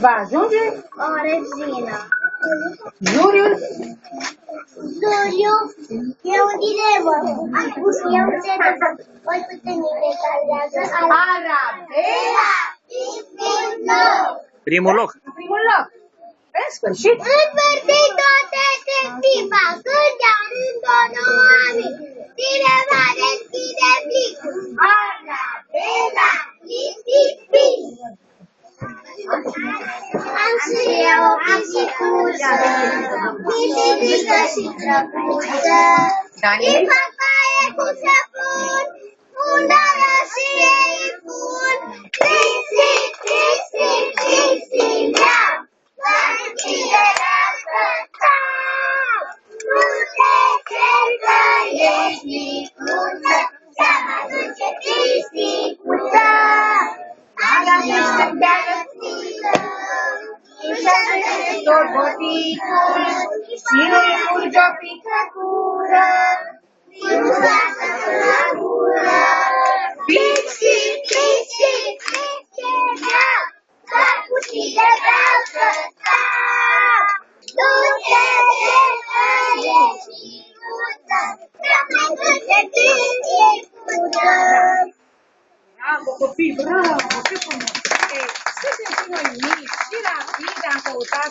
Va ajunge? O regină. Juriu? Zuriu e un dilemă. E un set de voi puternice care leagă Arabela! Primul loc. Primul loc. În sfârșit. În sfârșit toate se schimbă, când ia rând o nouă ami. Cine va deschide plicul? Arabela! Am și eu o pisicură, pisică și drăguță. Din papaie cu săpun, undală și ei îi pun. Trisi, trisi, trisi, miau, părțile lasă tau. Nu te cer că ești micuță, ți-am aduce pisicuță. Așa ești în beală stilă, și-așa de tot boticul, și nu-i curge o picătură, nu lasă la gură. Pixi, pixi, pixi, miau, sacuțile vreau să stau. Du-te de că ești micuță, ți-am aduce pisicuță. Bravo, copii, bravo, ce frumos! Suntem și noi mici și rapid am căutat